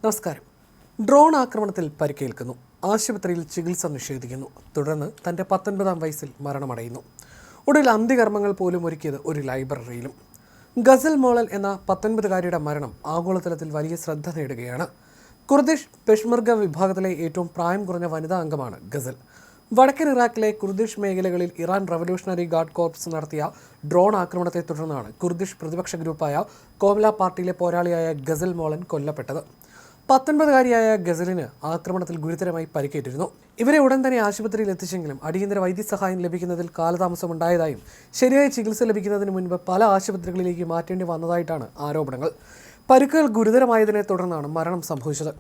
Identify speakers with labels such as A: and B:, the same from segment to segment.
A: നമസ്കാരം. ഡ്രോൺ ആക്രമണത്തിൽ പരിക്കേൽക്കുന്നു. ആശുപത്രിയിൽ ചികിത്സ നിഷേധിക്കുന്നു. തുടർന്ന് തൻ്റെ 19-ാം വയസ്സിൽ മരണമടയുന്നു. ഒടുവിൽ അന്ത്യകർമ്മങ്ങൾ പോലും ഒരുക്കിയത് ഒരു ലൈബ്രറിയിലും. ഗസൽ മോളൽ എന്ന 19-കാരിയുടെ മരണം ആഗോളതലത്തിൽ വലിയ ശ്രദ്ധ നേടുകയാണ്. കുർദിഷ് പെഷ്മർഗ വിഭാഗത്തിലെ ഏറ്റവും പ്രായം കുറഞ്ഞ വനിതാ അംഗമാണ് ഗസൽ. വടക്കൻ ഇറാഖിലെ കുർദിഷ് മേഖലകളിൽ ഇറാൻ റവല്യൂഷണറി ഗാർഡ് കോർപ്സ് നടത്തിയ ഡ്രോൺ ആക്രമണത്തെ തുടർന്നാണ് കുർദിഷ് പ്രതിപക്ഷ ഗ്രൂപ്പായ കോമല പാർട്ടിയിലെ പോരാളിയായ ഗസൽ മോളൻ കൊല്ലപ്പെട്ടത്. 19-കാരിയായ ഗസലിന് ആക്രമണത്തിൽ ഗുരുതരമായി പരിക്കേറ്റിരുന്നു. ഇവരെ ഉടൻ തന്നെ ആശുപത്രിയിൽ എത്തിച്ചെങ്കിലും അടിയന്തര വൈദ്യസഹായം ലഭിക്കുന്നതിൽ കാലതാമസമുണ്ടായതായും ശരിയായ ചികിത്സ ലഭിക്കുന്നതിന് മുൻപ് പല ആശുപത്രികളിലേക്ക് മാറ്റേണ്ടി വന്നതായിട്ടാണ് ആരോപണങ്ങൾ. പരിക്കുകൾ ഗുരുതരമായതിനെ തുടർന്നാണ് മരണം സംഭവിച്ചത്.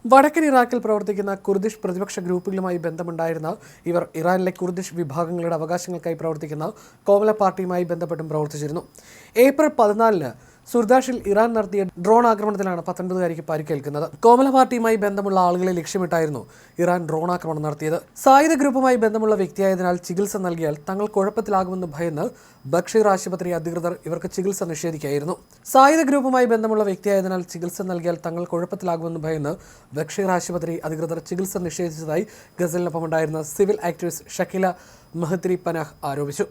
A: വടക്കൻ ഇറാഖിൽ പ്രവർത്തിക്കുന്ന കുർദിഷ് പ്രതിപക്ഷ ഗ്രൂപ്പുകളുമായി ബന്ധമുണ്ടായിരുന്ന ഇവർ ഇറാനിലെ കുർദിഷ് വിഭാഗങ്ങളുടെ അവകാശങ്ങൾക്കായി പ്രവർത്തിക്കുന്ന കോമല പാർട്ടിയുമായി ബന്ധപ്പെട്ടും പ്രവർത്തിച്ചിരുന്നു. ഏപ്രിൽ 14-ന് സുർദാഷിൽ ഇറാൻ നടത്തിയ ഡ്രോൺ ആക്രമണത്തിലാണ് 19-കാരിക്ക് പരിക്കേൽക്കുന്നത്. കോമല പാർട്ടിയുമായി ബന്ധമുള്ള ആളുകളെ ലക്ഷ്യമിട്ടായിരുന്നു ഇറാൻ ഡ്രോൺ ആക്രമണം നടത്തിയത്. സായുധ ഗ്രൂപ്പുമായി ബന്ധമുള്ള വ്യക്തിയായതിനാൽ ചികിത്സ നൽകിയാൽ തങ്ങൾ കുഴപ്പത്തിലാകുമെന്ന് ഭയന്ന് ബഷീർ ആശുപത്രി അധികൃതർ ഇവർക്ക് ചികിത്സ നിഷേധിക്കുകയായിരുന്നു. സായുധ ഗ്രൂപ്പുമായി ബന്ധമുള്ള വ്യക്തിയായതിനാൽ ചികിത്സ നൽകിയാൽ തങ്ങൾ കുഴപ്പത്തിലാകുമെന്ന് ഭയന്ന് ബഷീർ ആശുപത്രി അധികൃതർ ചികിത്സ നിഷേധിച്ചതായി ഗസലിനൊപ്പമുണ്ടായിരുന്ന സിവിൽ ആക്ടിവിസ്റ്റ് ഷക്കീല മഹത്രി പനാഹ് ആരോപിച്ചു.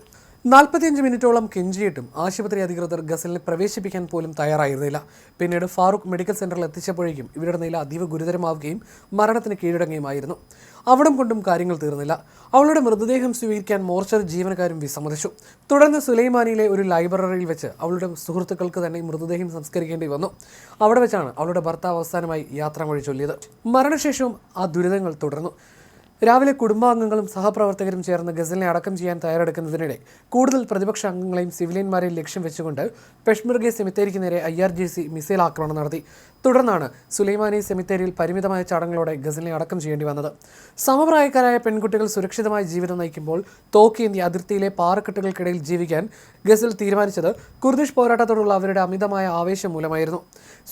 A: 45 മിനിറ്റോളം കെഞ്ചിയിട്ടും ആശുപത്രി അധികൃതർ ഗസലിനെ പ്രവേശിപ്പിക്കാൻ പോലും തയ്യാറായിരുന്നില്ല. പിന്നീട് ഫാറൂഖ് മെഡിക്കൽ സെന്ററിൽ എത്തിച്ചപ്പോഴേക്കും ഇവരുടെ നില അതീവ ഗുരുതരമാവുകയും മരണത്തിന് കീഴടങ്ങുകയുമായിരുന്നു. അവിടം കൊണ്ടും കാര്യങ്ങൾ തീർന്നില്ല. അവളുടെ മൃതദേഹം സ്വീകരിക്കാൻ മോർച്ചറി ജീവനക്കാരും വിസമ്മതിച്ചു. തുടർന്ന് സുലൈമാനിയിലെ ഒരു ലൈബ്രറിയിൽ വെച്ച് അവളുടെ സുഹൃത്തുക്കൾക്ക് തന്നെ മൃതദേഹം സംസ്കരിക്കേണ്ടി വന്നു. അവിടെ വെച്ചാണ് അവളുടെ ഭർത്താവ് അവസാനമായി യാത്രാമൊഴി ചൊല്ലിയത്. മരണശേഷവും ആ ദുരിതങ്ങൾ തുടർന്നു. രാവിലെ കുടുംബാംഗങ്ങളും സഹപ്രവർത്തകരും ചേർന്ന് ഗസലിനെ അടക്കം ചെയ്യാൻ തയ്യാറെടുക്കുന്നതിനിടെ കൂടുതൽ പ്രതിപക്ഷ അംഗങ്ങളെയും സിവിലിയന്മാരെയും ലക്ഷ്യം വെച്ചുകൊണ്ട് പെഷ്മർഗെ സെമിത്തേരിക്ക് നേരെ IRGC മിസൈൽ ആക്രമണം നടത്തി. തുടർന്നാണ് സുലൈമാനി സെമിത്തേരിയിൽ പരിമിതമായ ചടങ്ങുകളോടെ ഗസലിനെ അടക്കം ചെയ്യേണ്ടി വന്നത്. സമപ്രായക്കാരായ പെൺകുട്ടികൾ സുരക്ഷിതമായ ജീവിതം നയിക്കുമ്പോൾ തോക്കേന്ത്യ അതിർത്തിയിലെ പാറക്കെട്ടുകൾക്കിടയിൽ ജീവിക്കാൻ ഗസൽ തീരുമാനിച്ചത് കുർദിഷ് പോരാട്ടത്തോടുള്ള അവരുടെ അമിതമായ ആവേശം മൂലമായിരുന്നു.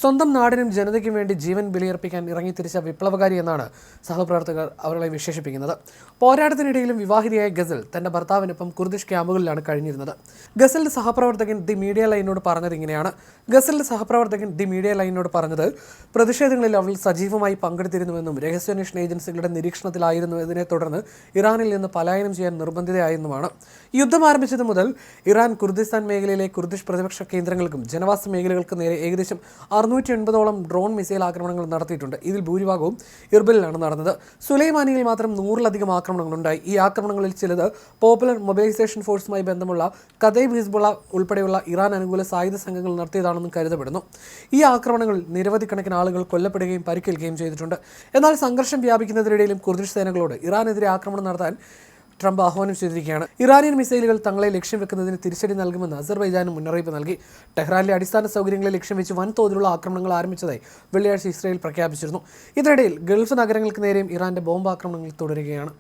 A: സ്വന്തം നാടിനും ജനതയ്ക്കും വേണ്ടി ജീവൻ ബലിയർപ്പിക്കാൻ ഇറങ്ങിത്തിരിച്ച വിപ്ലവകാരി എന്നാണ് സഹപ്രവർത്തകർ അവളെ വിശേഷിപ്പിക്കുന്നത്. പോരാട്ടത്തിനിടയിലും വിവാഹിതയായ ഗസൽ തന്റെ ഭർത്താവിനൊപ്പം കുർദിഷ് ക്യാമ്പുകളിലാണ് കഴിഞ്ഞിരുന്നത്. ഗസലിന്റെ സഹപ്രവർത്തകൻ ദി മീഡിയ ലൈനോട് പറഞ്ഞത് ഇങ്ങനെയാണ്. പ്രതിഷേധങ്ങളിൽ അവൾ സജീവമായി പങ്കെടുത്തിരുന്നുവെന്നും രഹസ്യാന്വേഷണ ഏജൻസികളുടെ നിരീക്ഷണത്തിലായിരുന്നതിനെ തുടർന്ന് ഇറാനിൽ നിന്ന് പലായനം ചെയ്യാൻ നിർബന്ധിതയായെന്നുമാണ്. യുദ്ധം ആരംഭിച്ചത് മുതൽ ഇറാൻ കുർദിസ്ഥാൻ മേഖലയിലെ കുർദിഷ് പ്രതിപക്ഷ കേന്ദ്രങ്ങൾക്കും ജനവാസ മേഖലകൾക്ക് നേരെ ഏകദേശം 680ഓളം ഡ്രോൺ മിസൈൽ ആക്രമണങ്ങൾ നടത്തിയിട്ടുണ്ട്. ഇതിൽ ഭൂരിഭാഗവും ഇർബിലാണ് നടന്നത്. സുലൈമാനിയിൽ മാത്രം 100-ലധികം ആക്രമണങ്ങളുണ്ടായി. ഈ ആക്രമണങ്ങളിൽ ചിലത് പോപ്പുലർ മൊബിലൈസേഷൻ ഫോഴ്സുമായി ബന്ധമുള്ള കതൈബ് ഹിസ്ബുള്ള ഉൾപ്പെടെയുള്ള ഇറാൻ അനുകൂല സായുധ സംഘങ്ങൾ നടത്തിയതാണെന്നും കരുതപ്പെടുന്നു. ഈ ആക്രമണങ്ങളിൽ നിരവധി കണക്കിന് ആളുകൾ കൊല്ലപ്പെടുകയും പരിക്കേൽക്കുകയും ചെയ്തിട്ടുണ്ട്. എന്നാൽ സംഘർഷം വ്യാപിക്കുന്നതിനിടയിലും കുർദിഷ് സേനകളോട് ഇറാനെതിരെ ആക്രമണം നടത്താൻ ട്രംപ് ആഹ്വാനം ചെയ്തിരിക്കുകയാണ്. ഇറാനിയൻ മിസൈലുകൾ തങ്ങളെ ലക്ഷ്യം വെക്കുന്നതിന് തിരിച്ചടി നൽകുമെന്ന് അസർബൈജാനും മുന്നറിയിപ്പ് നൽകി. ടെഹ്റാനിലെ അടിസ്ഥാന സൗകര്യങ്ങളെ ലക്ഷ്യം വെച്ച് വൻതോതിലുള്ള ആക്രമണങ്ങൾ ആരംഭിച്ചതായി വെള്ളിയാഴ്ച ഇസ്രായേൽ പ്രഖ്യാപിച്ചിരുന്നു. ഇതിനിടയിൽ ഗൾഫ് നഗരങ്ങൾക്ക് നേരെയും ഇറാന്റെ ബോംബ് ആക്രമണങ്ങൾ തുടരുകയാണ്.